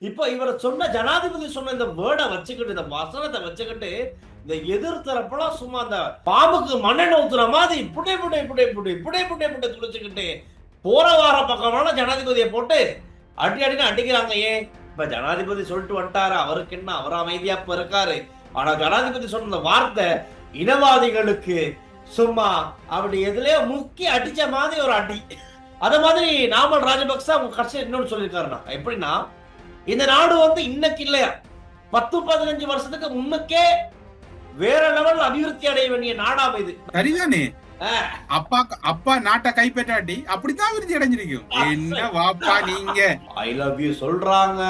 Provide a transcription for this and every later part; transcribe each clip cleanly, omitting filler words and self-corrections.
இப்ப இவர் சொன்ன ஜனாதிபதி சொன்ன இந்த வேர்டை வச்சுக்கிட்டு, இந்த வசனத்தை வச்சுக்கிட்டு, இந்த எதிர்த்தரப்பெல்லாம் சும்மா அந்த பாம்புக்கு மண்ணெண்ணெய் ஊத்துற மாதிரி புடை புடை புடை புடை புடை புடை புடை துடிச்சுக்கிட்டு போற வார பக்கமான ஜனாதிபதியை போட்டு அடி அடின்னு அடிக்கிறாங்க. ஏன் இப்ப ஜனாதிபதி சொல்லிட்டு வந்துட்டாரு, அவருக்கு என்ன, அவர் அமைதியா இப்ப இருக்காரு. ஆனா ஜனாதிபதி சொன்ன இந்த வார்த்தை இனவாதிகளுக்கு சும்மா அப்படி எதுலயோ முக்கி அடிச்ச மாதிரி ஒரு அடி. அத மாதிரி நாமல் ராஜபக்ச அவங்க கட்சி இன்னொன்னு சொல்லியிருக்காருன்னா எப்படின்னா, இந்த நாடு வந்து இன்னைக்கு இல்லையா 10-15 வருஷத்துக்கு முன்னுக்கே வேற லெவல் அபிவிருத்தி அடைய வேண்டிய நாடாம் இது. சரிதானே? அப்பா அப்பா நாட்டை கைப்பற்றாட்டி அப்படித்தான் விருத்தி அடைஞ்சிருக்கும். என்ன வாப்பா நீங்க ஐ லவ் யூ சொல்றாங்க,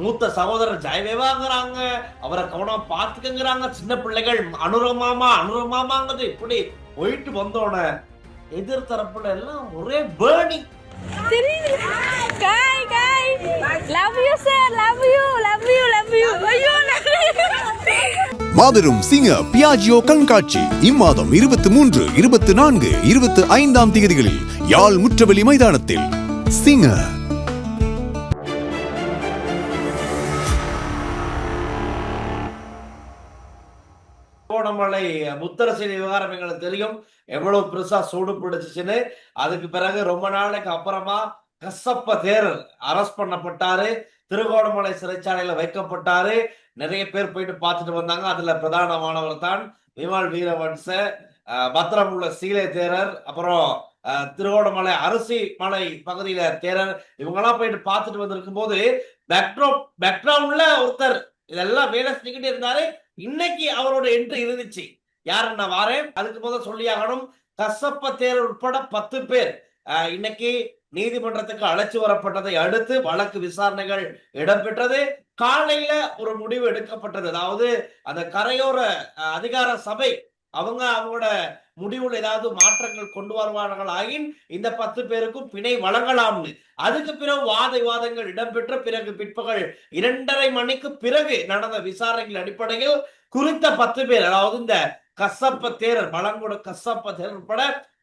மூத்த சகோதரர் ஜெயவேவாங்கிறாங்க, அவரை கவனம் பார்த்துக்கங்கிறாங்க, சின்ன பிள்ளைகள் அனுரமாமாங்கிறது இப்படி போயிட்டு வந்தோட எதிர்த்தரப்புல எல்லாம் ஒரே பேர்னிங். மாபெரும் சிங்க பியாஜியோ கண்காட்சி இம்மாதம் 23, 24, 25 தேதிகளில் யாழ் முற்றவெளி மைதானத்தில். சிங்க கோணமலை முத்தரசின் விவகாரம் எங்களுக்கு தெரியும் எவ்வளவு பெருசா சூடு பிடிச்சிச்சுன்னு. அதுக்கு பிறகு ரொம்ப நாளைக்கு அப்புறமா கசப்ப தேரர் அரெஸ்ட் பண்ணப்பட்டாரு, திருகோணமலை சிறைச்சாலையில வைக்கப்பட்டாரு. நிறைய பேர் போயிட்டு பார்த்துட்டு வந்தாங்க. அதுல பிரதானமானவர் தான் விமல் வீரவன்ச, பத்திரம் உள்ள சீலை தேரர், அப்புறம் திருகோணமலை அரிசி மலை பகுதியில தேரர், இவங்கெல்லாம் போயிட்டு பார்த்துட்டு வந்திருக்கும் போது பேக்ரவுண்ட்ல ஒருத்தர் இதெல்லாம் வேலை செஞ்சுக்கிட்டே இருந்தாரு. இன்னைக்கு அவரோட என்ட்ரி இருந்துச்சு. யாரு நான் வாரேன், அதுக்கு முதல் சொல்லியாகணும். கசப்ப தேரர் உட்பட 10 பேர் இன்னைக்கு நீதிமன்றத்துக்கு அழைச்சு வரப்பட்டதை அடுத்து வழக்கு விசாரணைகள் இடம்பெற்றது. காலையில ஒரு முடிவு எடுக்கப்பட்டது. அதாவது அந்த கரையோர அதிகார சபை அவங்களோட முடிவுல ஏதாவது மாற்றங்கள் கொண்டு வருவார்கள் ஆகின் இந்த 10 பேருக்கும் பிணை வழங்கலாம்னு. அதுக்கு பிறகு வாதங்கள் இடம்பெற்ற பிறகு பிற்பகல் 2:30 மணிக்கு பிறகு நடந்த விசாரணைகள் அடிப்படையில் குறித்த 10 பேர், அதாவது இந்த கசப்ப தேரர் பழங்குட கசப்ப தேரர் உட்பட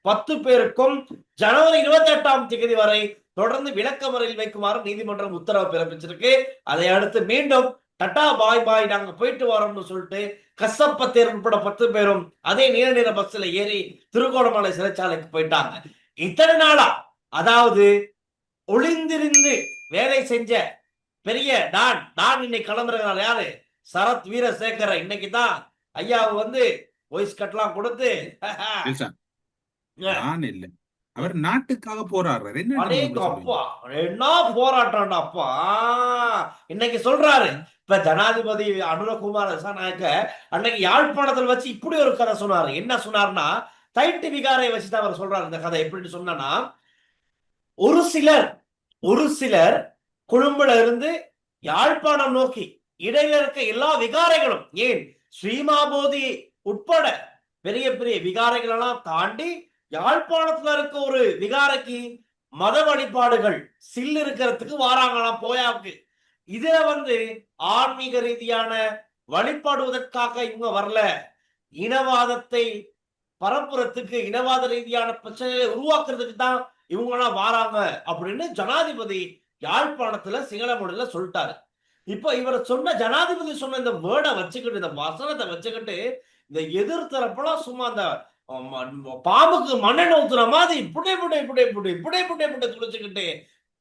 10 பேருக்கும் ஜனவரி 28ஆம் தேதி வரை தொடர்ந்து விளக்கமறையில் வைக்குமாறு நீதிமன்றம் உத்தரவு பிறப்பிச்சிருக்கு. அதை அடுத்து மீண்டும் டட்டா பாய் பாய் நாங்க போயிட்டு வரோம்னு சொல்லிட்டு கசப்ப தேர் உட்பட 10 பேரும் அதே நீல நிற பஸ்ல ஏறி திருகோணமலை சிறைச்சாலைக்கு போயிட்டாங்க. இத்தனை நாளா, அதாவது ஒளிந்திருந்து வேலை செஞ்ச பெரிய டான் இன்னைக்கு கிளம்புறாங்க. யாரு? சரத் வீரசேகர. இன்னைக்கு தான் ஐயாவு வந்து வாய்ஸ் கட்லாம் கொடுத்து இல்ல அவர் நாட்டுக்காக போராடுறாரு. என்ன போராட்டம் அப்பா இன்னைக்கு சொல்றாரு. இப்ப ஜனாதிபதி அனுரகுமார் திசாநாயக்க அன்னைக்கு யாழ்ப்பாணத்தில் வச்சு இப்படி ஒரு கதை சொன்னாரு. என்ன சொன்னார்னா, தைட்டு விகாரை வச்சுதான் அவர் சொல்றாரு. இந்த கதை எப்படின்னு சொன்னா, ஒரு சிலர் கொழும்புல இருந்து யாழ்ப்பாணம் நோக்கி இடையில இருக்க எல்லா விகாரைகளும், ஏன் ஸ்ரீமாபோதி உட்பட பெரிய பெரிய விகாரைகள் எல்லாம் தாண்டி யாழ்ப்பாணத்துல இருக்க ஒரு விகாரைக்கு மத வழிபாடுகள் சில் இருக்கிறதுக்கு வாராங்களாம் போயாவுக்கு. இதுல வந்து ஆன்மீக ரீதியான வழிபாடுவதற்காக இவங்க வரல, இனவாதத்தை பரப்புறதுக்கு, இனவாத ரீதியான பிரச்சனைகளை உருவாக்குறதுக்கு தான் இவங்க எல்லாம் வாராங்க அப்படின்னு ஜனாதிபதி யாழ்ப்பாணத்துல சிங்கள மொழியில சொல்லிட்டாரு. இப்ப இவர் சொன்ன ஜனாதிபதி சொன்ன இந்த வேர்டை வச்சுக்கிட்டு, இந்த வசனத்தை வச்சுக்கிட்டு, இந்த எதிர்த்தரப்பெல்லாம் சும்மா அந்த பாம்புக்கு மண்ணெண்ணெய் ஊத்துற மாதிரி புடை புடை புடை புடை புடை புடை புடை துடிச்சுக்கிட்டு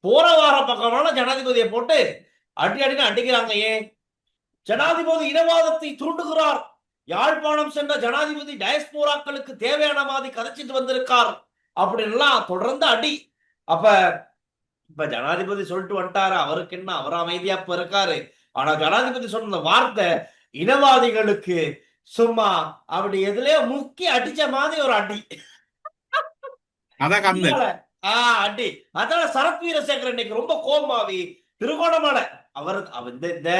போற வார பக்கமான ஜனாதிபதியை போட்டு அடி அடின்னு அடிக்கிறாங்க. ஏன் ஜனாதிபதி இனவாதத்தை தூண்டுகிறார், யாழ்ப்பாணம் சென்ற ஜனாதிபதி டயஸ்போராக்களுக்கு தேவையான மாதிரி கதைச்சிட்டு வந்திருக்கார் அப்படின்லாம் தொடர்ந்து அடி. அப்ப இப்ப ஜனாதிபதி சொல்லிட்டு வந்துட்டாரு, அவருக்கு என்ன, அவர் அமைதியா இப்ப இருக்காரு. ஆனா ஜனாதிபதி சொன்ன வார்த்தை இனவாதிகளுக்கு சும்மா அப்படி எதுலயோ முக்கி அடிச்ச மாதிரி ஒரு அடி. அடி. அதனால சரத் வீரசேகர் இன்னைக்கு ரொம்ப கோபமாவி திருகோணமலை அவர் இந்த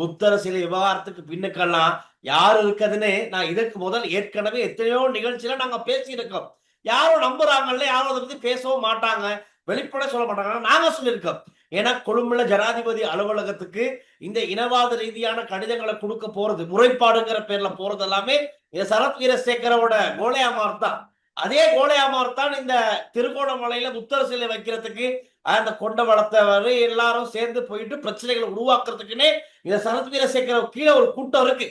முத்தரசிலை விவகாரத்துக்கு பின்னுக்கெல்லாம் யாரு இருக்குதுன்னு நான் இதற்கு முதல் ஏற்கனவே எத்தனையோ நிகழ்ச்சியில நாங்க பேசி இருக்கோம். யாரும் நம்புறாங்கல்ல, யாரும் அதை பத்தி பேசவும் மாட்டாங்க, வெளிப்பட சொல்ல மாட்டாங்க. நாங்க சொல்லியிருக்கோம். ஏன்னா கொழும்புல ஜனாதிபதி அலுவலகத்துக்கு இந்த இனவாத ரீதியான கடிதங்களை கொடுக்க போறது, முறைப்பாடுங்கிற பேர்ல போறது எல்லாமே இந்த சரத் வீரசேகரோட கோலையாமார் தான். அதே கோலையாமார் தான் இந்த திருகோணமலையில புத்தர் சிலை வைக்கிறதுக்கு அந்த கொண்ட வளர்த்தவர் எல்லாரும் சேர்ந்து போயிட்டு பிரச்சனைகளை உருவாக்குறதுக்குன்னே இந்த சரத் வீரசேகர கீழே ஒரு கூட்டம் இருக்கு.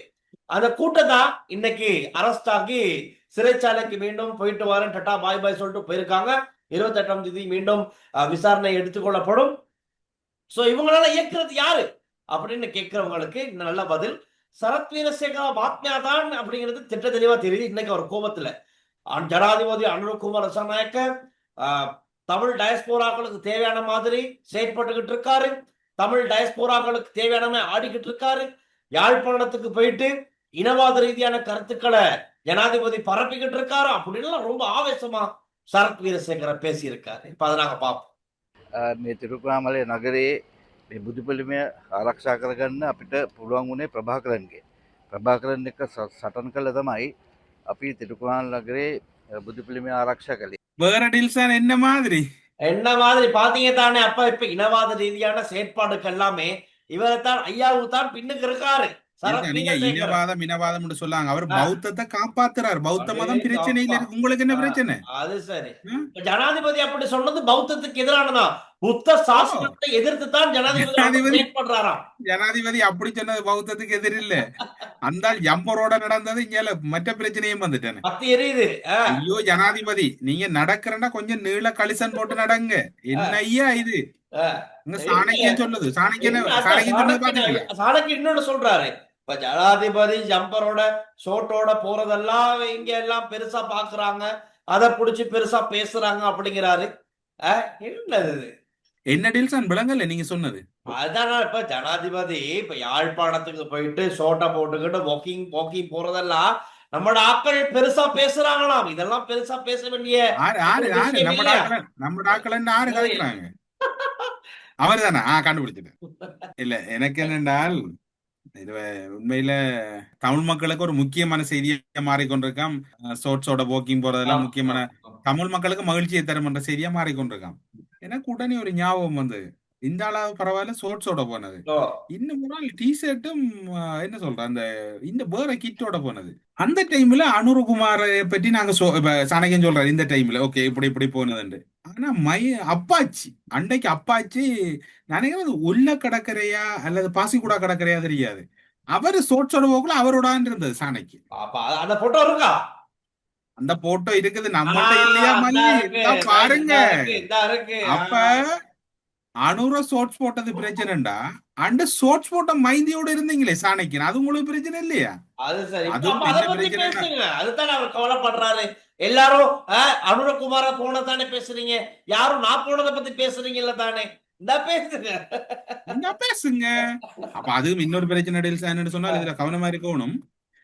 அந்த கூட்டம் தான் இன்னைக்கு அரெஸ்ட் ஆகி சிறைச்சாலைக்கு மீண்டும் போயிட்டு வரேன் டட்டா பாய் பாய் சொல்லிட்டு போயிருக்காங்க. 28ஆம் தேதி மீண்டும் விசாரணை எடுத்துக்கொள்ளப்படும். சோ இவங்களால இயக்குறது யாரு அப்படின்னு கேட்கிறவங்களுக்கு நல்ல பதில், சரத் வீரசேகர ஆத்மியா தான் அப்படிங்கிறது திட்ட தெளிவா தெரியுது. இன்னைக்கு அவர் கோபத்துல ஜனாதிபதி அனுரகுமார் திசாநாயக்க தமிழ் டயஸ்போராக்களுக்கு தேவையான மாதிரி செயற்பட்டுக்கிட்டு இருக்காரு. தமிழ் டயஸ்போராக்களுக்கு தேவையான ஆடிக்கிட்டு இருக்காரு. யாழ்ப்பாணத்துக்கு போயிட்டு இனவாத ரீதியான கருத்துக்களை ஜனாதிபதி பரப்பிக்கிட்டு இருக்காரு அப்படின்னு ரொம்ப ஆவேசமா சரத் வீரசேகர பேசி இருக்காரு. இப்ப அதை நாங்க பார்ப்போம். මේ තිරුකුණාමලේ නගරේ මේ බුදු පිළිමය ආරක්ෂා කරගන්න අපිට පුළුවන් වුණේ ප්‍රභාකරන්ගේ. ප්‍රභාකරන් එක්ක සටන් කළා තමයි අපි තිරුකුණාමල නගරේ බුදු පිළිමය ආරක්ෂා කළේ. வேற டில்சன் என்ன மாதிரி என்ன மாதிரி பாத்தீங்க தானே. அப்ப இப்ப இனவாத ரீதியான செயற்பாடுக்கு எல்லாமே இவரைத்தான் ஐயாவு தான் பின்னுக்கு இருக்காரு. சரத் நீங்க வீரசேகர இனவாதம் சொல்லாங்க. அவர் பௌத்தத்தை காப்பாத்துறாரு. பௌத்த மதம் பிரச்சனையில இருக்கு. உங்களுக்கு என்ன பிரச்சனை? அது சரி. ஜனாதிபதி அப்படி சொன்னது பௌத்தத்துக்கு எதிரானதா? புத்த சாசனத்தை எதிர்த்து தான் ஜனாதிபதி செயற்படுறாராம். ஜனாதிபதி அப்படி சொன்னது பௌத்தத்துக்கு எதிர் இல்ல. அந்த எம்பரோட நடந்தது இங்க மற்ற பிரச்சனையும் வந்துட்டேன். பத்தி எரியுது. ஐயோ ஜனாதிபதி நீங்க நடக்கிறன்னா கொஞ்சம் நீள கலிசன் போட்டு நடங்க. என்ன ஐயா இது? சாணக்கியம் சொல்லுது. சாணக்கியம் இன்னொன்னு சொல்றாரு. இப்ப ஜனாதிபதி ஜம்பரோட ஷோட்டோட போறதெல்லாம் இங்க எல்லாம் பெருசா பாக்குறாங்க, அதை புடிச்சு பெருசா பேசுறாங்க அப்படிங்கிறாரு. என்னது என்ன டில்சன் விளங்கல நீங்க சொன்னது? அதான் இப்ப ஜனாதிபதி இப்ப யாழ்ப்பாணத்துக்கு போயிட்டு ஷோட்டை போட்டுக்கிட்டு வாக்கிங் போறதெல்லாம் நம்மட ஆக்கள் பெருசா பேசுறாங்களாம். இதெல்லாம் பெருசா பேச வேண்டிய நம்ம ஆக்கள் ஆறு கதைக்கிறாங்க. அவர் தானே கண்டுபிடிச்சிட்டேன். இல்ல எனக்கு என்னென்றால் இது உண்மையில தமிழ் மக்களுக்கு ஒரு முக்கியமான செய்தியா மாறிக்கொண்டிருக்கான். ஷோட்ஸோட வாக்கிங் போறதெல்லாம் முக்கியமான தமிழ் மக்களுக்கு மகிழ்ச்சியை தரும் என்ற செய்தியா மாறிக்கொண்டிருக்கான். எனக்கு உடனே ஒரு ஞாபகம் வந்து இந்த அளவு பரவாயில்ல ஷோட்ஸோட போனது. இன்னும் ஒரு நாள் டிஷர்ட்டும் என்ன சொல்றேன் அந்த இந்த வேற கிட்டோட போனது. அந்த டைம்ல அனுரகுமாரை பற்றி நாங்க சாணக்கியம் சொல்றாரு இந்த டைம்ல ஓகே இப்படி போனதுண்டு. ஆனா அப்பாச்சி அன்றைக்கு அப்பாச்சி நினைக்கிறது உள்ள கடற்கரையா அல்லது பாசிக்குடா கடற்கரையா தெரியாது. அவரு ஷோட்ஸோட போக்குல அவரோடான் இருந்தது சாணைக்கு. அந்த போட்டோ இருக்கா? அந்த போட்டோ இருக்குது நம்மகிட்ட இல்லையா மல்லி? பாருங்க. அப்ப அனுர ஷோட்ஸ் போட்டது பிரச்சனைடா. அந்த ஷோட்ஸ் போட்ட மைந்தியோட இருந்தீங்களே சாணைக்கு, அது உங்களுக்கு பிரச்சனை இல்லையா? அது சரி. அதுதான் அவர் கவலைப்படுறாரு. எல்லாரும் அனுரகுமார போனதானே பேசுறீங்க, யாரும் நான் போனதை பத்தி பேசுறீங்கல்ல தானே. பேசுங்க. அப்ப அதுவும் இன்னொரு பிரச்சனை சொன்னா இதுல கவனமா இருக்கணும்.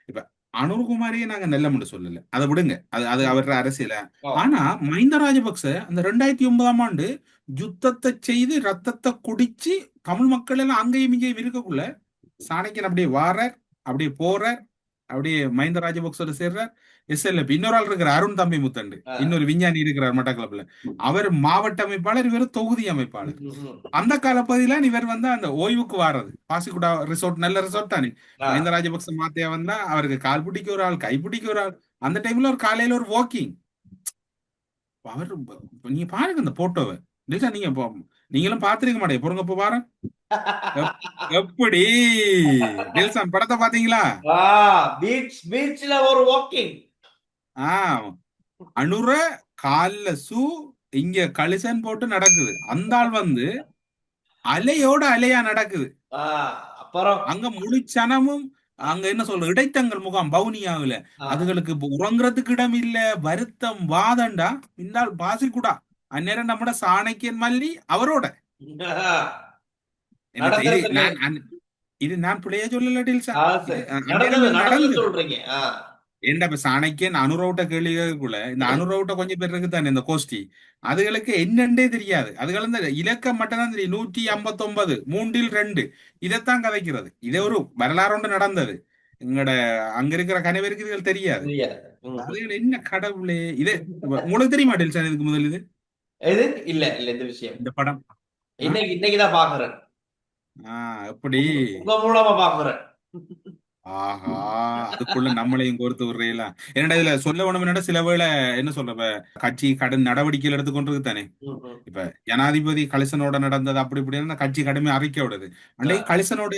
இப்ப அனுர்குமாரியை நாங்க நல்ல மட்டும் சொல்லல, அதை விடுங்க, அது அவர அரசியல. ஆனா மஹிந்த ராஜபக்ச அந்த 2009ஆம் ஆண்டு யுத்தத்தை செய்து ரத்தத்தை குடிச்சு தமிழ் மக்கள் எல்லாம் அங்கேயும் இங்கேயும் இருக்கக்குள்ள சாணக்கியன் அப்படியே வாரார், அப்படியே போறார், அப்படியே மஹிந்த ராஜபக்சோட சேர்றார். SLP இன்னொரு ஆள் இருக்கிற அருண் தம்பி முத்தண்டு, இன்னொரு விஞ்ஞானி இருக்கிறார் மட்டக்களப்புல, அவர் மாவட்ட அமைப்பாளர், இவர் தொகுதி அமைப்பாளர். அந்த காலப்பகுதியில இவர் வந்து அந்த ஓய்வுக்கு வாரது பாசிக்குடா ரிசோர்ட், நல்ல ரிசோர்ட் தானே. மஹிந்த ராஜபக்ச மாத்தையா வந்தா அவருக்கு கால் பிடிக்க ஒரு ஆள், கை பிடிக்க ஒரு ஆள். அந்த டைம்ல ஒரு காலையில ஒரு வாக்கிங். அவர் நீங்க பாருங்க அந்த போட்டோவை, நீங்களும் பாத்துருக்க மாட்டேங்க. பொறுங்க இப்ப பாரு எப்படி நெல்சன் படத்தை பாத்தீங்களா? பீச்ல ஒரு வாக்கிங். அனுர கால்ல சூ இங்க கலிசன் போட்டு நடக்குது. அந்த ஆள் வந்து அலையோட அலையா நடக்குது. அப்புறம் அங்க முழுச்சனமும் அங்க என்ன சொல்ற இடைத்தங்கள் முகாம் பவுனியாவுல, அதுகளுக்கு உறங்குறதுக்கு இடம் இல்ல, வருத்தம் வாதண்டா. இந்த ஆள் பாசிக்குடா அந்நேரம் நம்மட சாணக்கியன் மல்லி அவரோட. இது நான் பிள்ளைய சொல்லல டில்சா, ஏண்டா இப்ப சாணக்கியன் அனுரோட்ட கேள்விக்குள்ள இந்த அனுரோட்ட கொஞ்சம் பேர் இருக்குதானே இந்த கோஷ்டி, அதுகளுக்கு என்னண்டே தெரியாது. அதுகள் இந்த இலக்கம் மட்டும்தான் தெரியும். 159 3 2 இதைத்தான் கதைக்கிறது. இதே ஒரு வரலாறு நடந்தது எங்கட அங்க இருக்கிற கணவருக்கு இதுகள் தெரியாது. அதுகள் என்ன கடவுளே. இதே உங்களுக்கு தெரியுமா டில்சா இதுக்கு முதல்? இது இல்ல இந்த விஷயம், இந்த படம் இன்னைக்குதான் பாக்குறேன். எப்படி உங்க மூலமா பாக்குறேன். ஆஹா, அதுக்குள்ள நம்மளையும் கோர்த்து விடுறீங்களா? என்னடா இதுல சொல்ல வேணும் என்னடா சில வேளை என்ன சொல்ற இப்ப கட்சி கடன் நடவடிக்கைகள் எடுத்துக்கொண்டிருக்கு தானே. ம். இப்ப ஜனாதிபதி கலிசனோட நடந்தது அப்படி இப்படின்னு கட்சி கடுமை அறிக்கை விடுது. ஆ, அன்றைக்கு கலிசனோட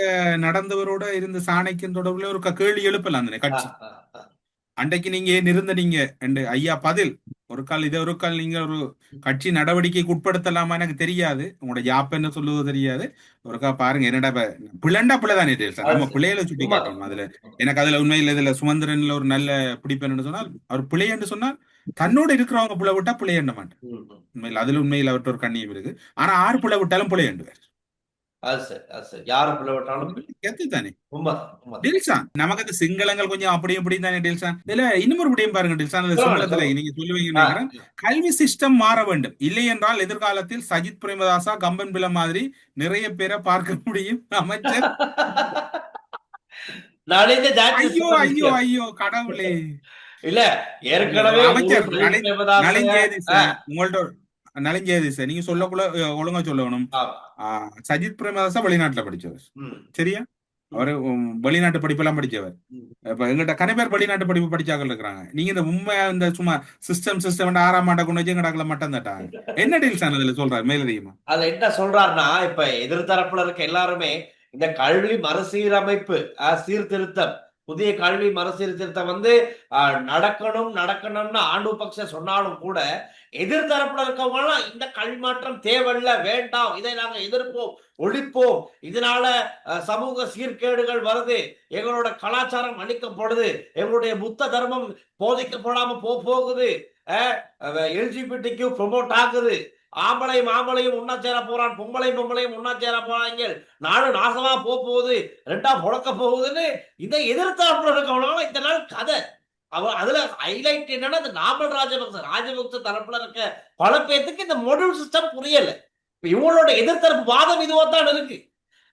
நடந்தவரோட இருந்த சாணைக்கின் தொடர்புல ஒரு கேள்வி எழுப்பலாம் தானே ஆ, கட்சி. ஆ, ஆ. அன்றைக்கு நீங்க ஏன் இருந்தீங்க என்று ஐயா பதில். ஒரு கால் இதை ஒரு கால் நீங்க ஒரு கட்சி நடவடிக்கைக்கு உட்படுத்தலாமா எனக்கு தெரியாது. உங்களோட யாப் என்ன சொல்லுவதோ தெரியாது. ஒருக்கா பாருங்க என்னடா இப்ப பிள்ளைண்டா பிள்ளைதானே சார். அது நம்ம சரி. பிள்ளைகளை சுட்டி உண்மைதான், காட்டணும். அதுல உண்மைதான், உண்மைதான். எனக்கு அதுல உண்மையில் இதுல சுமந்திரன்ல ஒரு நல்ல பிடிப்பேன்னு சொன்னால் அவர் பிள்ளை என்று சொன்னால் தன்னோட இருக்கிறவங்க பிள்ளை விட்டா பிள்ளை எண்ண மாட்டேன். ம், ம். உண்மையில் அதுல உண்மையில் அவர்கிட்ட ஒரு கண்ணியம் இருக்கு. ஆனா ஆறு பிள்ளை விட்டாலும் பிள்ளை எண்டுவார். அது சரி, அது சரி. யாரு பிள்ளை விட்டாலும் பிள்ளை. எத்து தானே உண்மைதான், உண்மைதான். டில்சான் நமக்கு அந்த சிங்களங்கள் கொஞ்சம் அப்படி இப்படி தானே டில்சான். இதுல இன்னும் ஒரு விடயம் பாருங்க டில்சான். அது சொல்லுங்க, சிங்களத்துல சொல்லுங்க. நீங்க சொல்லுவீங்கன்னு ஆ, நினைக்கிறேன். கல்வி சிஸ்டம் மாற வேண்டும். இல்லை என்றால் எதிர்காலத்தில் சஜித் பிரேமதாசா கம்பன் பிள்ளை மாதிரி நிறைய பேரை பார்க்க முடியும். அமைச்சர் நலிந்த ஜாதி ஐயோ சொன்ன ஐயோ விஷயம். ஐயோ கடவுளே. இல்ல, ஏற்கனவே அமைச்சர் ஊர் சஜித் பிரேமதாச நலிஞ்சேதிச உங்கள்ட்ட நலிஞ்சேதிச நீங்க சொல்லக்குள்ள ஒழுங்கா சொல்லணும். ஆ, சஜித் பிரேமதாசா வெளிநாட்டுல படிச்சவர் ம், சரியா. ம், அவரு வெளிநாட்டு படிப்பெல்லாம் படிச்சவர். ம். இப்ப எங்கிட்ட கன பேர் வெளிநாட்டு படிப்பு படிச்சாக்கள் இருக்கிறாங்க. நீங்க இந்த உண்மையா இந்த சும்மா சிஸ்டம் 6ஆம் ஆண்டை கொண்டு வச்சு எங்கடாக்கல மட்டும் தட்டாங்க. என்ன டீல்ஸ் அதுல சொல்றாரு மேலதிகமா? அதுல என்ன சொல்றாருன்னா, இப்ப எதிர்த்தரப்புல இருக்க எல்லாருமே இந்த கல்வி மறுசீரமைப்பு, சீர்திருத்தம், புதிய கல்வி மறுசீர்திருத்தம் வந்து நடக்கணும்னு ஆண்டு பக்ஷ சொன்னாலும் கூட எதிர்த்தரப்புல இருக்கவங்க எல்லாம் இந்த கல்வி மாற்றம் தேவையில்ல, வேண்டாம், இதை நாங்க எதிர்ப்போம், ஒழிப்போம், இதனால சமூக சீர்கேடுகள் வருது, எங்களோட கலாச்சாரம் அழிக்கப்படுது, எங்களுடைய புத்த தர்மம் போதிக்கப்படாம போகுது, எல்ஜிபிடிக்கு ப்ரொமோட் ஆகுது, ஆம்பளையும் ஒன்னா சேர போறான், பொம்பளையும் ஒன்னா சேர போறாங்க, நாடு நாசமா போகுது, ரெண்டா முழக்க போகுதுன்னு இதை எதிர்த்தாப்புல இருக்கவங்க இந்த நாள் கதை. அதுல ஹைலைட் என்னன்னா, இந்த நாமல் ராஜபக்ச தரப்புல இருக்க பல பேத்துக்கு இந்த மொடியூல் சிஸ்டம் புரியல. இப்ப இவங்களோட எதிர்த்தரப்பு வாதம் இதுவா தான் இருக்கு.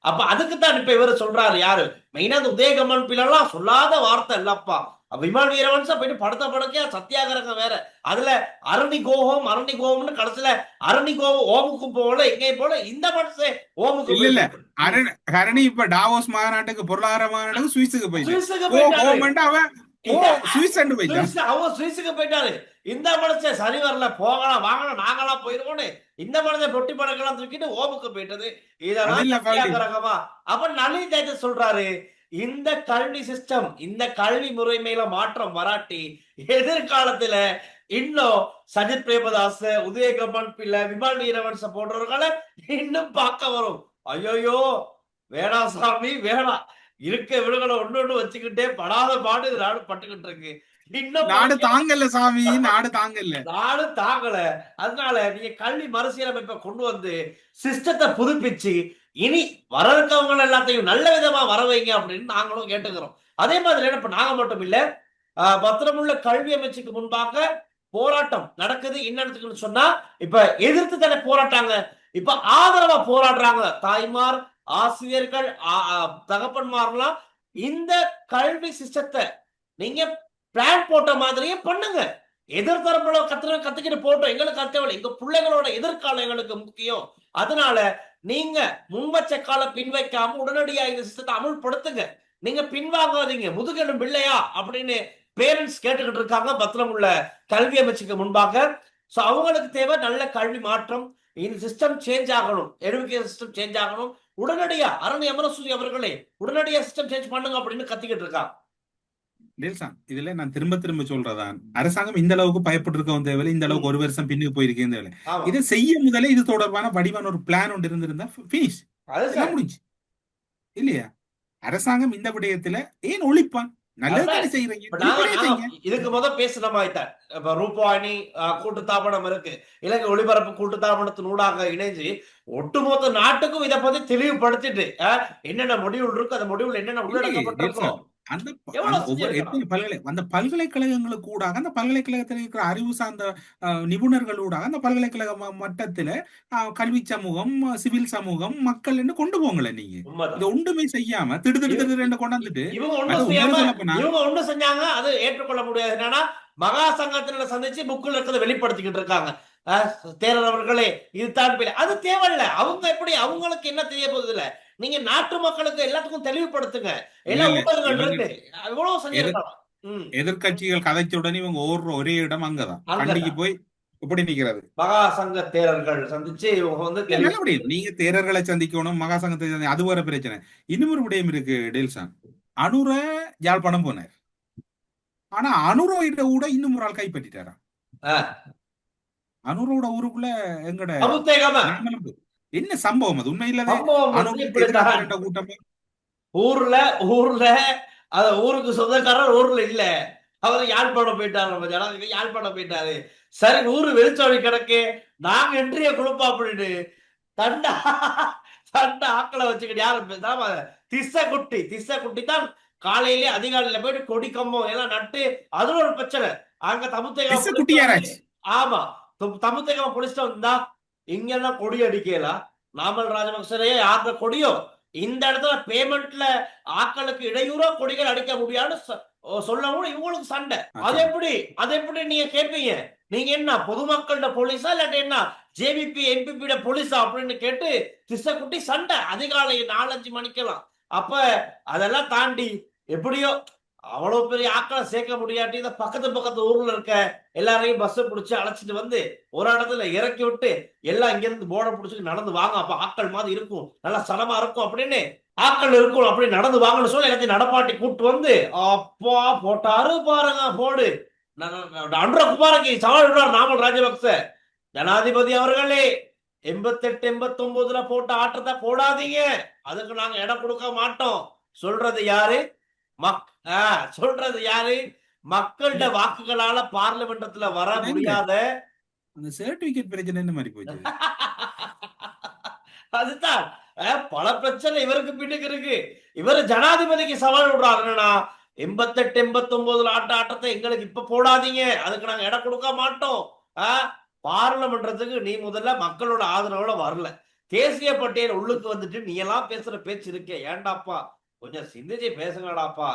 அப்ப அதுக்குத்தான் இப்ப இவரு சொல்றாரு யாரு மெயினா இந்த உதயகமன் பிள்ளலாம் சொல்லாத வார்த்தை இல்லப்பா. விமல் வீரவன்சா போயிட்டு படுக்கையா சத்தியாகிரகம் வேற. அதுல அரணி கோவம்னு கடைசியில அரணி கோவம் ஓமுக்கு போல எங்கே போல இந்த மனுஷன் ஓமுக்கு இல்ல கரணி இப்ப டாவோஸ் மாநாட்டுக்கு பொருளாதார மாநாட்டுக்கு சுவிஸுக்கு சுவிஸுக்கு போயிட்டு அவன் அவன் சுவிஸுக்கு போயிட்டாரு. இந்த மனுஷன் சரி வரல, போகலாம் வாங்கலாம் நாங்களாம் போயிருவோம்னு இந்த மனுஷன் பொட்டி படக்கலாம் தூக்கிட்டு ஓமுக்கு போயிட்டது. இதெல்லாம் சத்தியாகிரகமா? அப்ப நளின் ஜெயதிஸ் சொல்றாரு, இந்த கல்வி சிஸ்டம், இந்த கல்வி முறைமையில மாற்றம் வராட்டி எதிர்காலத்துல இன்னும் சஜித் பிரேமதாச, உதயகமன் பிள்ளை, விமல் வீரவன்ச போன்றவர்களை இன்னும் பார்க்க வரும். ஐயோ வேணாம் சாமி வேணாம், இருக்க விடுகளை ஒண்ணு வச்சுக்கிட்டே படாத பாடு நாடு பட்டுக்கிட்டு இருக்கு. இன்னும் நாடு தாங்கல சாமி, நாடு தாங்கல. அதனால நீங்க கல்வி மறுசீரமைப்பை கொண்டு வந்து சிஸ்டத்தை புதுப்பிச்சு இனி வர இருக்கவங்க எல்லாத்தையும் நல்ல விதமா வர வைங்க அப்படின்னு நாங்களும் கேட்டுக்கிறோம். அதே மாதிரி இப்ப நாங்க மட்டும் இல்ல, பத்திரமுள்ள கல்வி அமைச்சுக்கு முன்பாக போராட்டம் நடக்குது. என்னன்னு சொன்னா இப்ப எதிர்த்து தானே போராட்டாங்க, இப்ப ஆதரவா போராடுறாங்க தாய்மார், ஆசிரியர்கள், தகப்பன்மார்லாம். இந்த கல்வி சிஸ்டத்தை நீங்க பிளான் போட்ட மாதிரியே பண்ணுங்க. எதிர்த்தரப்புல கத்துக்கிட்டு போட்டோம், எங்களுக்கு கத்தவளை, எங்க பிள்ளைகளோட எதிர்காலம் எங்களுக்கு முக்கியம். அதனால நீங்க முன்வச்ச கால பின் வைக்காம உடனடியா இந்த சிஸ்டத்தை அமுல்படுத்துங்க. நீங்க பின்வாங்காதீங்க, முதுகெலும் பிள்ளையா அப்படின்னு பேரண்ட்ஸ் கேட்டுக்கிட்டு இருக்காங்க பத்திரமுள்ள கல்வி அமைச்சுக்கு முன்பாக. சோ அவங்களுக்கு தேவை நல்ல கல்வி மாற்றம். இந்த சிஸ்டம் சேஞ்ச் ஆகணும், எஜுகேஷன் சிஸ்டம் சேஞ்ச் ஆகணும். உடனடியா அரணி அமரசூரி அவர்களே உடனடியா சிஸ்டம் சேஞ்ச் பண்ணுங்க அப்படின்னு கத்திக்கிட்டு இருக்காங்க. இதுல நான் திரும்ப சொல்றதான், அரசாங்கம் இந்த அளவுக்கு பயப்பட்டு இருக்கவும் தேவையில்லை, இந்த அளவுக்கு ஒரு வருஷம் பின்னுக்கு போயிருக்கேன் தேவையில்லை. இதை செய்ய முதல்ல இது தொடர்பான வடிவான ஒரு பிளான் ஒன்று இருந்திருந்தா பினிஷ் முடிஞ்சு இல்லையா. அரசாங்கம் இந்த விடயத்துல ஏன் ஒழிப்பான்? நல்லது செய்யறீங்க. இதுக்கு முதல் பேசணுமாயிட்டார். இப்ப ரூபாயணி கூட்டுத்தாபனம் இருக்கு, இலங்கை ஒளிபரப்பு கூட்டுத்தாபனத்தின் ஊடாக இணைஞ்சு ஒட்டுமொத்த நாட்டுக்கும் இதை பத்தி தெளிவுபடுத்திட்டு என்னென்ன முடிவுகள் இருக்கு, அந்த முடிவுகள் என்னென்ன உள்ளடக்கப்பட்டிருக்கும், அந்த பல்கலைக்கழகங்களுக்கு ஊடாக, அந்த பல்கலைக்கழகத்தில் இருக்கிற அறிவு சார்ந்த நிபுணர்கள் ஊடாக அந்த பல்கலைக்கழக மட்டத்துல கல்வி சமூகம், சிவில் சமூகம், மக்கள் என்று கொண்டு போங்களே. நீங்க இதை ஒன்றுமே செய்யாம திடு கொண்டாந்துட்டு இவங்க ஒண்ணு செஞ்சாங்க, அது ஏற்றுக்கொள்ள முடியாது. என்னன்னா மகா சங்கத்தினரை சந்திச்சு புக்கில் இருக்கிறத வெளிப்படுத்திக்கிட்டு இருக்காங்க. தேரர் அவர்களே இதுதான் அது தேவையில்ல. அவங்க எப்படி, அவங்களுக்கு என்ன தெரிய போகுது இல்ல. நீங்க நாட்டு மக்களுக்கு எல்லாத்துக்கும் தெளிவுபடுத்துங்க. இல்ல எல்லா இல்ல ஊடகங்கள் இவங்க இருக்கு. எவ்வளவு எதிர் செஞ்சிருக்கலாம். ம். எதிர்க்கட்சிகள் கதைச்ச உடனே இவங்க ஓடுற ஒரே இடம் அங்கதான். கண்டிக்கு அங்கதான் போய் இப்படி நிக்கிறது. மகா சங்க தேரர்கள் சந்திச்சு இவங்க வந்து இல்ல நல்ல விடயம். நீங்க தேரர்களை சந்திக்கணும், மகா சங்கத்தை சந்தி அது வேற பிரச்சனை. இன்னும் ஒரு விடயம் இருக்கு டேல்சான். அனுர யாழ்ப்பாணம் போனார். ஆனா அனுரோட கூட இன்னும் ஒரு ஆள் கைப்பற்றிட்டாரா. அனுரோட ஊருக்குள்ள எங்கட அபுத்தேகம நாங்களும் என்ன சம்பவம் அது உண்மை இல்லாத சம்பவம் வந்து அனுருக்கு எதிராக இப்படித்தான். திரண்ட கூட்டமா ஊர்ல ஊர்ல அத ஊருக்கு சொந்தக்காரர் ஊர்ல இல்ல. அவர் யாழ்ப்பாணம் போயிட்டாரு. நம்ம ஜனாதிபதி யாழ்ப்பாணம் போயிட்டாரு. சரி ஊரு வெளிச்சோடி கிடக்கு. நாங்க என்ட்ரிய குழுப்பா அப்படின்னு தண்டா தண்டா ஆக்களை வச்சுக்கிட்டு யாரும் பேசாம திசை குட்டி தான் காலையிலே அதிகாலையில போயிட்டு கொடி கம்பம் எல்லாம் நட்டு அது ஒரு பிரச்சனை. அங்க திசை குட்டி யாராச்சு? ஆமா தமுத்தேகம் புடிச்சிட்டு வந்தா இங்கெல்லாம் கொடி அடிக்கலாம். நாமல் ராஜபக்சரையே யாருந்த கொடியோ இந்த இடத்துல பேமெண்ட்ல ஆக்களுக்கு இடையூறா கொடிகள் அடிக்க முடியாதுன்னு சொல்லவும் இவங்களுக்கு சண்டை. அது எப்படி நீங்க கேட்பீங்க? நீங்க என்ன பொதுமக்களோட போலீஸா இல்லாட்டி என்ன ஜேவிபி என்பிபியோட போலீஸா அப்படின்னு கேட்டு திசைக்குட்டி சண்டை அதிகாலை 4-5 மணிக்கெல்லாம். அப்ப அதெல்லாம் தாண்டி எப்படியோ அவ்வளவு பெரிய ஆக்களை சேர்க்க முடியாட்டி இந்த பக்கத்து ஊர்ல இருக்க எல்லாரையும் பஸ் பிடிச்சு அழைச்சிட்டு வந்து ஒரு இடத்துல இறக்கி விட்டு எல்லாம் இங்க இருந்து போர்டை பிடிச்சிட்டு நடந்து வாங்க, அப்ப ஆக்கள் மாதிரி இருக்கும், நல்லா சனமா இருக்கும் அப்படின்னு ஆக்கள் இருக்கும் அப்படி நடந்து வாங்கன்னு சொல்லி எல்லாத்தையும் நடப்பாட்டி கூப்பிட்டு வந்து அப்பா போட்டாரு பாருங்க போடு. அன்றைக்கு சவால் விடுறார் நாமல் ராஜபக்ச. ஜனாதிபதி அவர்களே 88-89 போட்ட ஆட்டத்தை போடாதீங்க, அதுக்கு நாங்க இடம் கொடுக்க மாட்டோம். சொல்றது யாரு? மக்களோட வாக்குகளால பார்லிமெண்டத்துல வர முடியாத அந்த சர்டிபிகேட் பிரச்சனை என்ன மாதிரி போச்சு? அதுதான் பல பிரச்சனை இவருக்கு பின்னுக்கு இருக்கு. இவர் ஜனாதிபதிக்கு சவால் விடுறாரு என்னன்னா 88-89 ஆட்டத்தை எங்களுக்கு இப்ப போடாதீங்க, அதுக்கு நாங்க இடம் கொடுக்க மாட்டோம். பார்லிமெண்டத்துக்கு நீ முதல்ல மக்களோட ஆதரவுல வரல, தேசிய பட்டியல் உள்ளுக்கு வந்துட்டு நீ எல்லாம் பேசுற பேச்சு இருக்கே, ஏண்டாப்பா கொஞ்சம் சிந்திச்சு பேசுங்கடாப்பா.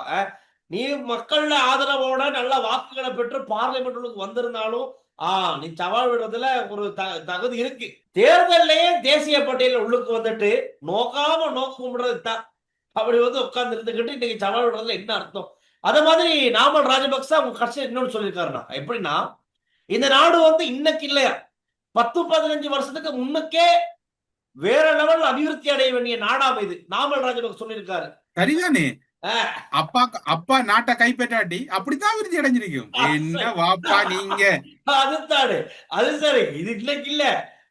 நீ மக்களோட ஆதரவோட நல்ல வாக்குகளை பெற்று பார்லிமெண்ட் வந்திருந்தாலும் நீ சவால் விடுறதுல ஒரு தகுதி இருக்கு. தேர்தலையே தேசிய பட்டியல உள்ளுக்கு வந்துட்டு நோக்காம நோக்கும்ன்றது தான் அப்படி வந்து உட்கார்ந்து இருந்துகிட்டு இன்னைக்கு சவால் விடுறதுல என்ன அர்த்தம்? அத மாதிரி நாமல் ராஜபக்ச அவங்க கட்சி இன்னொன்னு சொல்லியிருக்காருன்னா எப்படின்னா இந்த நாடு வந்து இன்னைக்கு இல்லையா 10-15 வருஷத்துக்கு முன்னுக்கே வேற லெவல் அபிவிருத்தி அடைய வேண்டிய நாடாம் இது. நாமல் ராஜபக்ச சொல்லியிருக்காரு. சரிதானே? அப்பா நாட்டை கைப்பற்றாட்டி அப்படித்தான் விருத்தி அடைஞ்சிருக்கும். என்ன வாப்பா நீங்க அதுதானே. அது சரி, இது இன்னைக்கு இல்ல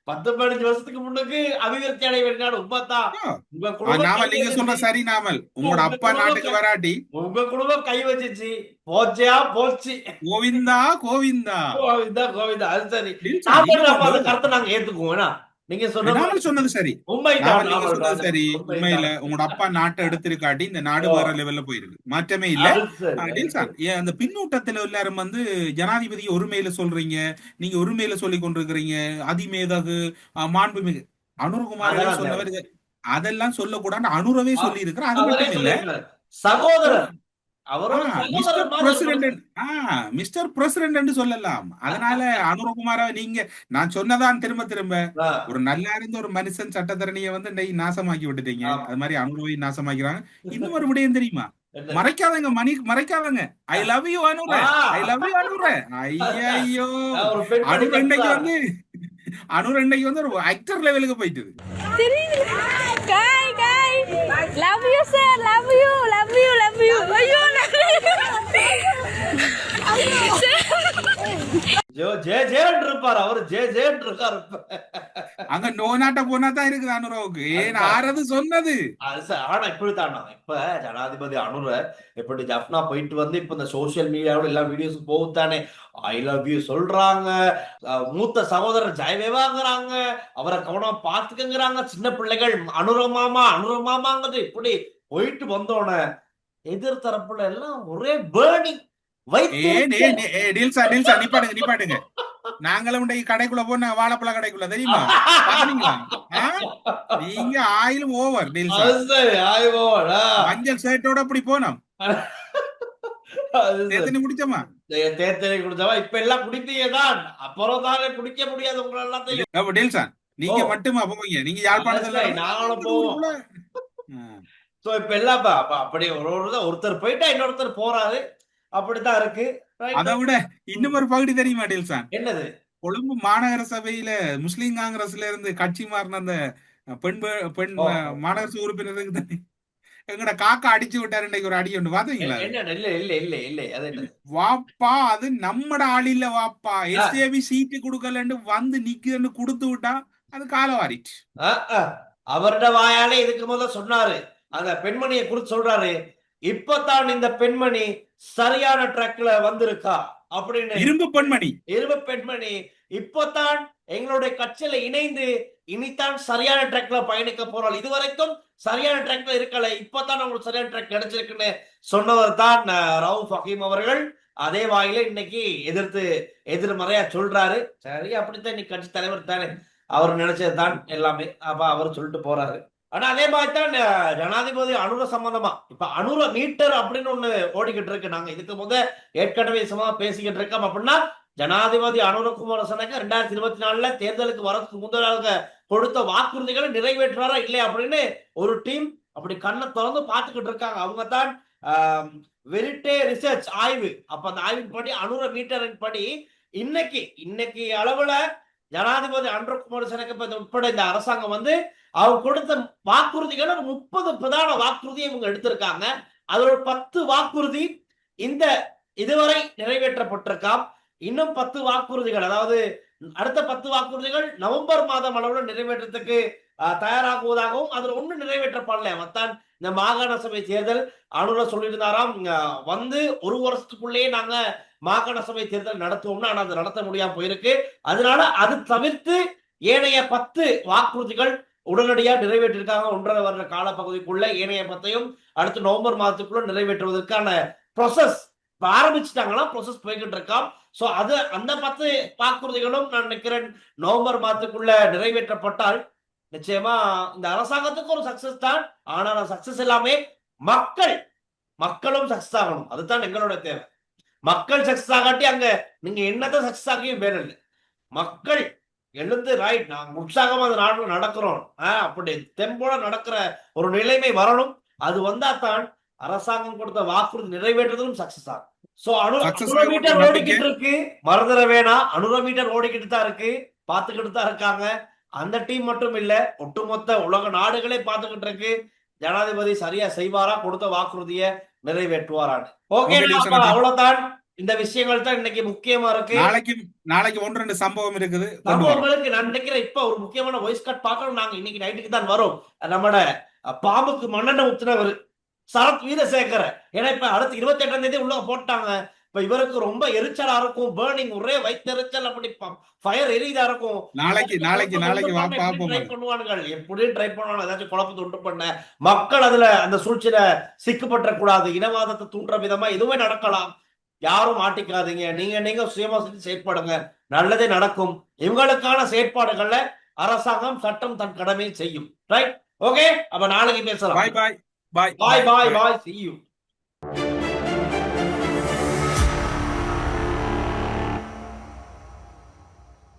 10-15 வருஷத்துக்கு முன்னுக்கு அபிவிருத்தி அடைய வேண்டிய நாடு உண்மைதான். நாமல் நீங்க சொல்ற சரி. நாமல் உங்களோட அப்பா நாட்டுக்கு வராட்டி உங்க குடும்பம் கை வச்சிச்சு போச்சு. கோவிந்தா கோவிந்தா கோவிந்தா கோவிந்தா. அது சரி, கருத்தை நாங்க ஏத்துக்குவோம். நீங்க சொன்னது சரி. நீங்க சொன்னது சரி. உண்மையில உங்களோட அப்பா நாட்டை எடுத்திருக்காட்டி இந்த நாடு வேற லெவல்ல போயிருக்கு, மாற்றமே இல்ல. அந்த பின்னூட்டத்துல எல்லாரும் வந்து ஜனாதிபதி ஒருமையில சொல்றீங்க, நீங்க ஒருமையில சொல்லி கொண்டிருக்கிறீங்க, அதிமேதகு மாண்புமிகு அனுர்குமார் சொன்னவர் அதெல்லாம் சொல்லக்கூடாது அனுரவே சொல்லி இருக்கிற. அது மட்டும் இல்ல சகோதரர் மிஸ்டர் பிரசிடென்ட் சொல்லலாம். அதனால அனுரகுமார நீங்க நான் சொன்னதான் திரும்ப ஒரு நல்லா இருந்த ஒரு மனுஷன் சட்டத்தரணியை வந்து நாசமாக்கி விட்டுட்டீங்க. அது மாதிரி அனுரவை நாசமாக்கிறாங்க. இன்னும் ஒரு விடயம் தெரியுமா? மறைக்காதங்க மறைக்காதங்க. I love you Anura, I love you Anura. ஐயோ அனுரண்டைக்கு வந்து ஒரு ஆக்டர் லெவலுக்கு போயிட்டு. Love you sir, love you. ஐயோ இருப்பாரு அவரு இருக்காரு. அங்க நோனாட்ட போனாதான் இருக்குது அனுராவுக்கு. ஆறது சொன்னது ஆனா இப்படித்தான். இப்ப ஜனாதிபதி அனுர எப்படி ஜப்னா போயிட்டு வந்து இப்ப இந்த சோசியல் மீடியாவோட எல்லா வீடியோஸ் போகுதானே ஐ லவ் யூ சொல்றாங்க, மூத்த சகோதரர் ஜெயவேவாங்கிறாங்க, அவரை கவனமா பாத்துக்கங்கிறாங்க, சின்ன பிள்ளைகள் அனுரமாமாங்கிறது இப்படி போயிட்டு வந்தோட எதிர்த்தரப்புல எல்லாம் ஒரே பேர்னிங். நிப்பாட்டுங்க. நாங்களும் கடைக்குள்ள போன வாழைப்பழ கடைக்குள்ள தெரியுமா? நீங்க ஆயிலும் ஓவர். மஞ்சள் ஷர்ட்டோட அப்படி போனோம். முடிச்சோமா இப்ப எல்லாம் குடிப்பீங்க தான், அப்புறம் தானே குடிக்க முடியாது உங்களை எல்லாத்தையும். நீங்க மட்டுமா போவீங்க? நீங்க யாழ்ப்பாணத்துல நாங்களும் போவோம். சோ இப்ப எல்லாம் அப்படி ஒருத்தர் போயிட்டா இன்னொருத்தர் போறாரு, அப்படித்தான் இருக்கு. Right. அதை விட இன்னும் ஒரு பகுதி தெரியுமா டெல்சான்? என்னது? கொழும்பு மாநகர சபையில முஸ்லிம் காங்கிரஸ்ல இருந்து கட்சி மாறின அந்த பெண் ஓ, மாநகர சபை உறுப்பினருக்கு தானே எங்கட காக்கா அடிச்சு விட்டாரு இன்னைக்கு ஒரு அடி ஒன்று பாத்தீங்களா? என்ன? இல்ல இல்ல இல்ல இல்ல அது என்னது? வாப்பா அது நம்மட ஆள் இல்ல வாப்பா, எஸ்ஏபி சீட்டு கொடுக்கலன்னு வந்து நிக்குன்னு கொடுத்து விட்டா அது காலவாரிட்டு. அவருடைய வாயாலே இதுக்கு முதல்ல சொன்னாரு, அந்த பெண்மணியை குறித்து சொல்றாரு, இப்பதான் இந்த பெண்மணி சரியான ட்ராக்ல வந்திருக்கா அப்படின்னு. இரும்பு பெண்மணி இப்பதான் எங்களுடைய கட்சியில இணைந்து இனித்தான் சரியான ட்ராக்ல பயணிக்க போறாள், இதுவரைக்கும் சரியான ட்ராக்ல இருக்கல, இப்பதான் உங்களுக்கு சரியான ட்ராக் கிடைச்சிருக்குன்னு சொன்னவர் தான் ரவுஃப் ஹக்கீம் அவர்கள். அதே வாயில இன்னைக்கு எதிர்மறையா சொல்றாரு. சரி, அப்படித்தான் இன்னைக்கு கட்சி தலைவர் தானே, அவர் நினைச்சதுதான் எல்லாமே. அப்ப அவர் சொல்லிட்டு போறாரு. ஆனா அதே மாதிரிதான் ஜனாதிபதி அனுர சம்பந்தமா இப்ப அனுர மீட்டர் அப்படின்னு ஒண்ணு ஓடிக்கிட்டு இருக்கு. நாங்க இதுக்கு ஏற்கனவே பேசிக்கிட்டு இருக்கோம். அப்படின்னா ஜனாதிபதி அனுரகுமாரசனக்கு 2024 தேர்தலுக்கு வரதுக்கு முதலாக கொடுத்த வாக்குறுதிகளை நிறைவேற்றுவாரா இல்லையா அப்படின்னு ஒரு டீம் அப்படி கண்ணை திறந்து பார்த்துக்கிட்டு இருக்காங்க. அவங்க தான் வெரிட்டே ரிசர்ச் ஆய்வு. அப்ப அந்த ஆய்வின் படி அனுர மீட்டரின் படி இன்னைக்கு அளவுல ஜனாதிபதி அனுரகுமாரசனக்கு உட்பட இந்த அரசாங்கம் அவங்க கொடுத்த வாக்குறுதிகள் 30 பிரதான வாக்குறுதியை இவங்க எடுத்திருக்காங்க. அதோட 10 வாக்குறுதி இதுவரை நிறைவேற்றப்பட்டிருக்காம். இன்னும் 10 வாக்குறுதிகள், அதாவது அடுத்த 10 வாக்குறுதிகள் நவம்பர் மாதம் அளவுல நிறைவேற்றத்துக்கு தயாராகுவதாகவும் அதுல ஒண்ணு நிறைவேற்றப்படல. மத்தான் இந்த மாகாண சபை தேர்தல் அனுர சொல்லியிருந்தாராம், ஒரு வருஷத்துக்குள்ளேயே நாங்க மாகாண சபை தேர்தல் நடத்துவோம்னா, ஆனா அது நடத்த முடியாம போயிருக்கு. அதனால அது தவிர்த்து ஏனைய 10 வாக்குறுதிகள் உடனடியா நிறைவேற்றிருக்காங்க. 1.5 வருட காலப்பகுதிக்குள்ள ஏனைய 10ஐயும் அடுத்து நவம்பர் மாதத்துக்குள்ள நிறைவேற்றுவதற்கான ப்ராசஸ் ஆரம்பிச்சுட்டாங்கன்னா ப்ராசஸ் போய்கிட்டு இருக்காம். சோ அந்த 10 வாக்குறுதிகளும் நான் நினைக்கிறேன் நவம்பர் மாதத்துக்குள்ள நிறைவேற்றப்பட்டால் நிச்சயமா இந்த அரசாங்கத்துக்கு ஒரு சக்சஸ் தான். ஆனால் சக்சஸ் எல்லாமே மக்களும் சக்சஸ் ஆகணும். அதுதான் எங்களோட தேவை. மக்கள் சக்சஸ் ஆகாட்டி அங்க நீங்க என்னதான் சக்சஸ் ஆகியும் பேர் இல்லை. மக்கள் எழுந்து ரைட் நாங்க உற்சாகமா அந்த நாடு நடக்கிறோம், அப்படி தெம்போட நடக்கிற ஒரு நிலைமை வரணும். அது வந்தாதான் அரசாங்கம் கொடுத்த வாக்குறுதி நிறைவேற்றதும் சக்சஸ் ஆகும். சோ அனுர மீட்டர் ஓடிக்கிட்டு இருக்கு, மறந்துட வேணாம். அனுர மீட்டர் ஓடிக்கிட்டு தான் இருக்கு, பாத்துக்கிட்டு தான் இருக்காங்க. அந்த டீம் மட்டும் இல்ல, ஒட்டுமொத்த உலக நாடுகளே பாத்துக்கிட்டு இருக்கு. ஜனாதிபதி சரியா செய்வாரா, கொடுத்த வாக்குறுதியை நிறைவேற்றுவாரான்னு. ஓகே, அவ்வளவுதான். இந்த விஷயங்கள் தான் இன்னைக்கு முக்கியமா இருக்கு. நாளைக்கு 1-2 சம்பவம் இருக்குது. சம்பவங்களுக்கு நான் நினைக்கிறேன் இப்ப ஒரு முக்கியமான வாய்ஸ் கட் பார்க்கணும். நாங்க இன்னைக்கு நைட்டுக்கு தான் வரும். நம்மட பாம்புக்கு மண்ணெண்ணெய் ஊத்துனவர் சரத் வீரசேகர, ஏன்னா இப்ப அடுத்து 28ஆம் தேதி உள்ள போட்டாங்க. இப்ப இவருக்கு ரொம்ப எரிச்சலா இருக்கும், பேர்னிங், ஒரே வயிற்றெரிச்சல், அப்படி ஃபயர் எரியுதா இருக்கும். நாளைக்கு பண்ணுவானுங்க, எப்படியும் ட்ரை பண்ணுவாங்க ஏதாச்சும் குழப்பத்தை உண்டு பண்ண. மக்கள் அதுல அந்த சூழ்ச்சியில சிக்கப்பட்ட கூடாது, இனவாதத்தை தூண்டுற விதமா எதுவுமே நடக்கலாம். யாரும் மாட்டிக்காதீங்க, நீங்க சுயமா செஞ்சு செயற்படுங்க, நல்லதே நடக்கும். இவங்களுக்கான செயற்பாடுகள்ல அரசாங்கம் சட்டம் தன் கடமையை செய்யும். ரைட், ஓகே, அப்ப நாளைக்கு பேசலாம். பாய். See you.